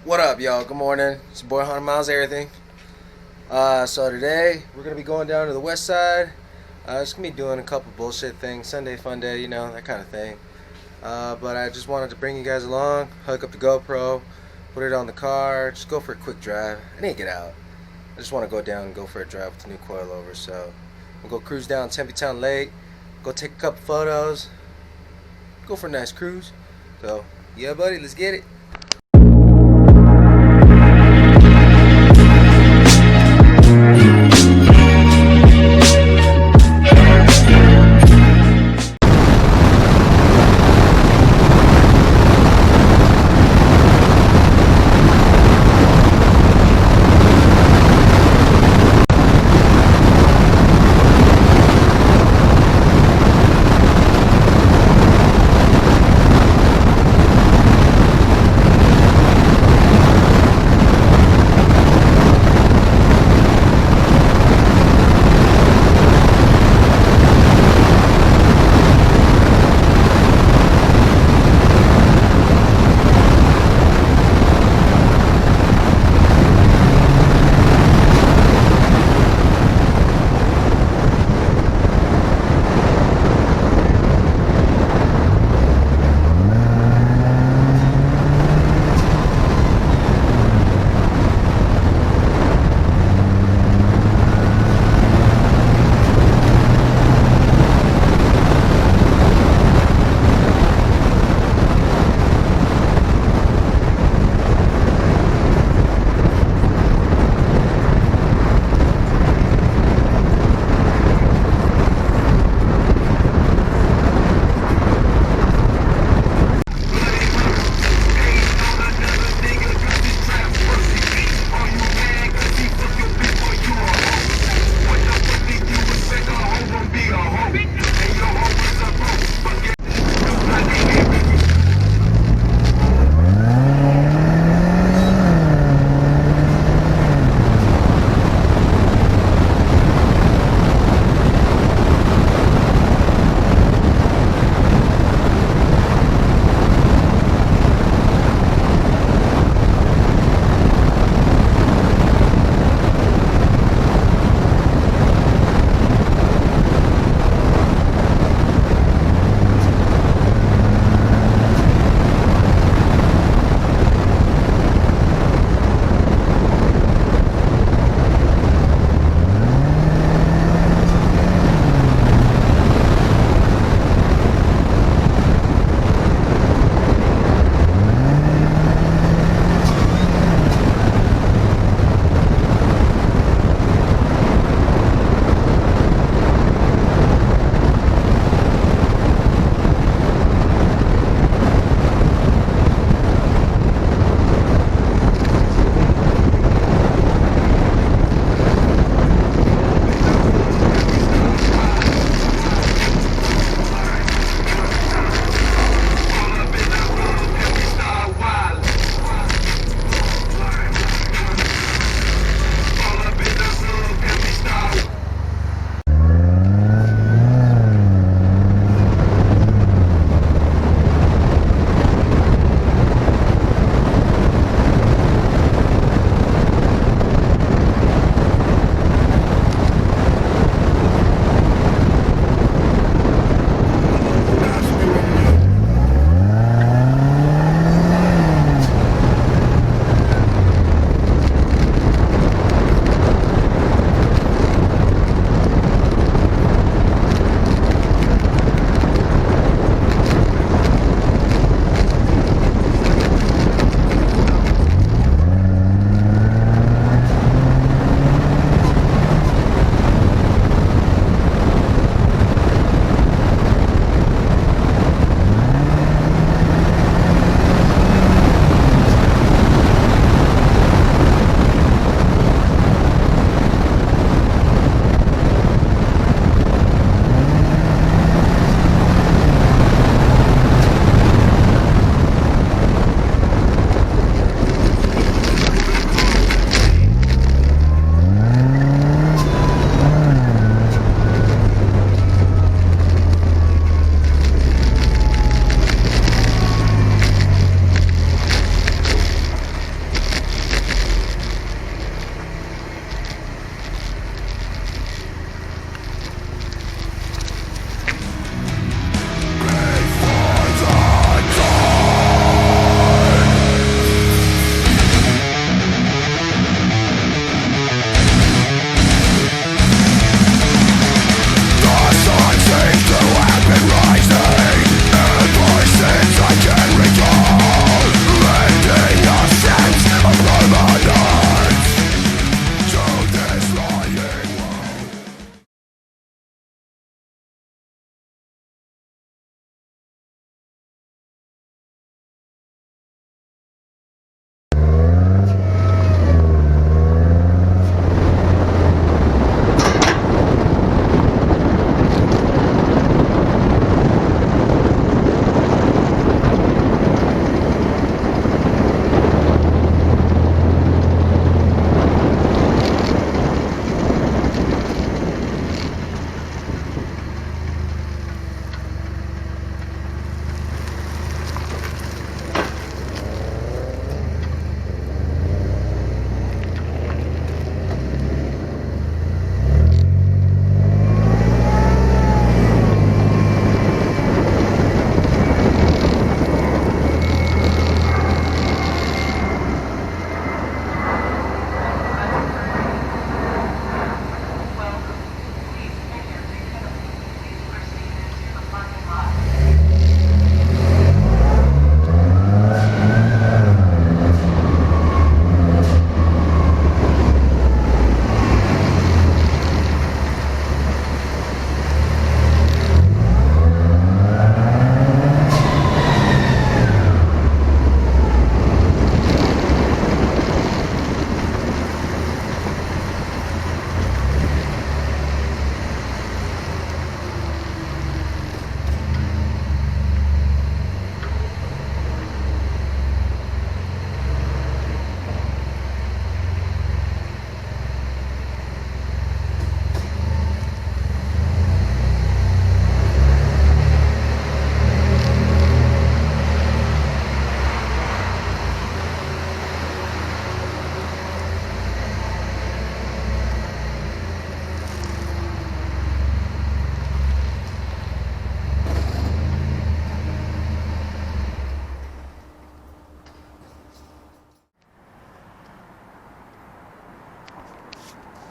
What up, y'all? Good morning. It's your boy 100 Miles Everything. So today we're gonna be going down to the west side. Just gonna be doing a couple bullshit things. Sunday fun day, you know, that kind of thing. But I just wanted to bring you guys along, hook up the GoPro, put it on the car, just go for a quick drive. I need to get out. I just want to go down and go for a drive with the new Coilover. So we'll go cruise down Tempe Town Lake, go take a couple photos, go for a nice cruise. So yeah, buddy, let's get it.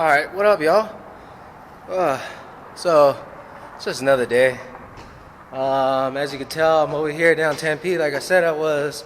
Alright, what up, y'all? So, it's just another day. As you can tell, I'm over here down Tempe. Like I said I was.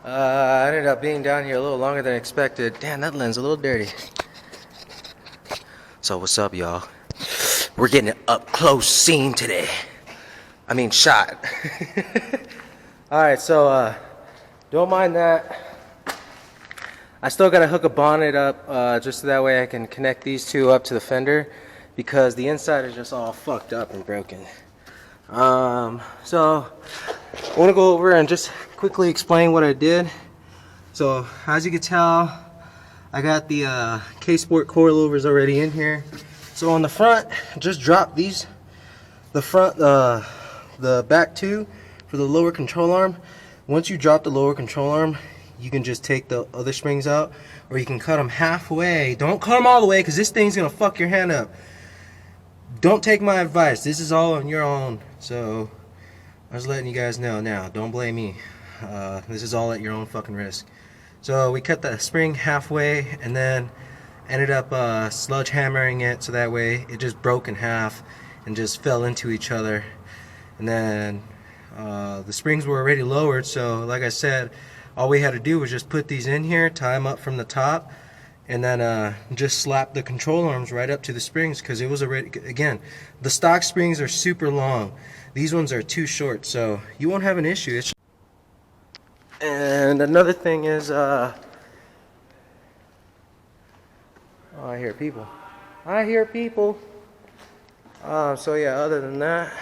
I ended up being down here a little longer than expected. Damn, that lens a little dirty. So, what's up, y'all? We're getting an up-close scene today. I mean, shot. Alright, so, don't mind that. I still gotta hook a bonnet up just so that way I can connect these two up to the fender because the inside is just all fucked up and broken. So I want to go over and just quickly explain what I did. So as you can tell, I got the K-Sport coilovers already in here. So on the front, just drop these, the back two for the lower control arm. Once you drop the lower control arm, you can just take the other springs out, or you can cut them halfway. Don't cut them all the way because this thing's gonna fuck your hand up. Don't take my advice. This is all on your own. So I was letting you guys know now. Don't blame me. This is all at your own fucking risk. So we cut the spring halfway and then ended up sludge hammering it so that way it just broke in half and just fell into each other. And then the springs were already lowered, so like I said, all we had to do was just put these in here, tie them up from the top, and then just slap the control arms right up to the springs because it was already, again, the stock springs are super long. These ones are too short, so you won't have an issue. And another thing is, oh, I hear people. I hear people. So yeah, other than that,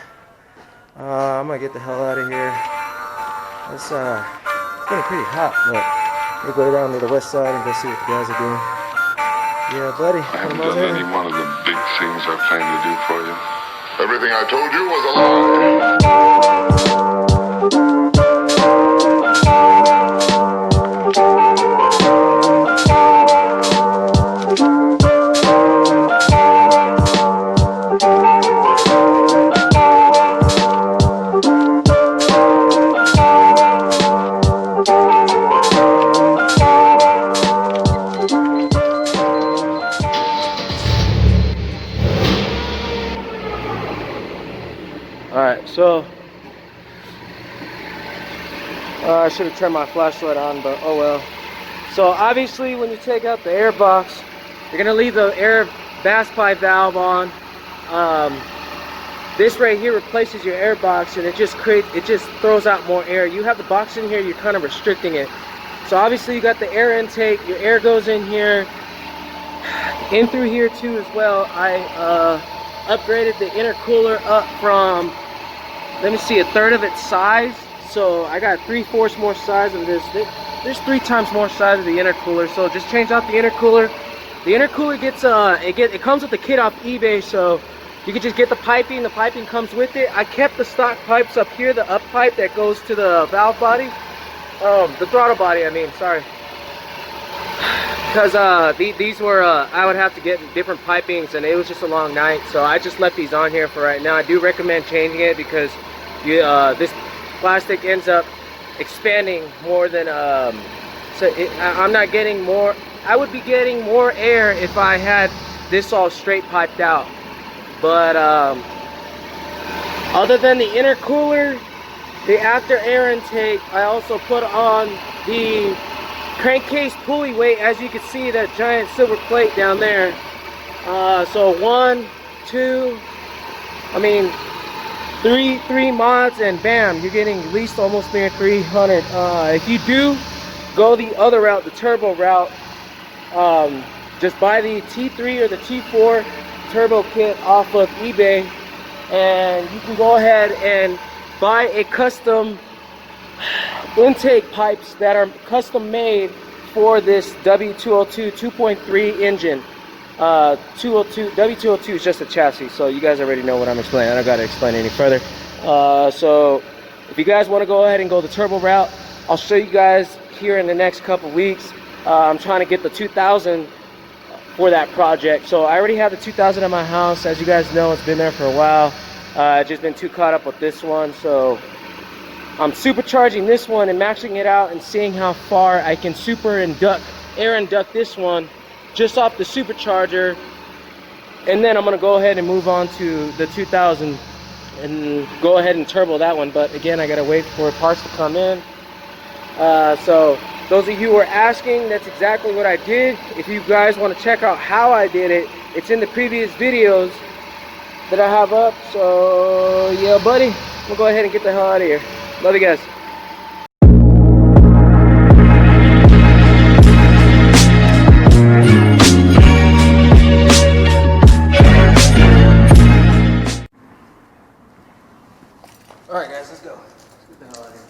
I'm gonna get the hell out of here. It's getting pretty hot, but we'll go down to the west side and go see what the guys are doing. Yeah, buddy. I haven't done any one of the big things I planned to do for you. Everything I told you was a lie. Alright, so I should have turned my flashlight on, but oh well. So obviously when you take out the air box, you're gonna leave the air bass pipe valve on. This right here replaces your air box, and it just throws out more air. You have the box in here, you're kind of restricting it. So obviously you got the air intake, your air goes in here, in through here too as well. I upgraded the intercooler up from, let me see, a third of its size. So I got 3/4 more size of this. There's 3 times more size of the intercooler. So just change out the intercooler. The intercooler gets it comes with the kit off eBay, so you can just get the piping. The piping comes with it. I kept the stock pipes up here, the up pipe that goes to the valve body, the throttle body. I mean, sorry. Because these were, I would have to get different pipings, and it was just a long night, so I just left these on here for right now. I do recommend changing it because this plastic ends up expanding more than, I'm not getting more. I would be getting more air if I had this all straight piped out. But other than the intercooler, the after air intake, I also put on the crankcase pulley weight. As you can see, that giant silver plate down there. So 1, 2, I mean 3 mods, and bam, you're getting at least almost near 300. If you do go the other route, the turbo route, just buy the T3 or the T4 turbo kit off of eBay, and you can go ahead and buy a custom intake pipes that are custom made for this W202 2.3 engine. W202 is just a chassis, so you guys already know what I'm explaining. I don't got to explain any further. So if you guys want to go ahead and go the turbo route, I'll show you guys here in the next couple weeks. I'm trying to get the 2000 for that project. So I already have the 2000 at my house. As you guys know, it's been there for a while. Just been too caught up with this one, so I'm supercharging this one and maxing it out and seeing how far I can air induct this one just off the supercharger And then I'm gonna go ahead and move on to the 2000 and go ahead and turbo that one. But again, I gotta wait for parts to come in. So those of you who are asking, that's exactly what I did. If you guys want to check out how I did it, it's in the previous videos that I have up. So yeah, buddy, we'll go ahead and get the hell out of here. Love you guys. All right, guys, let's go. Let's get the hell out of here.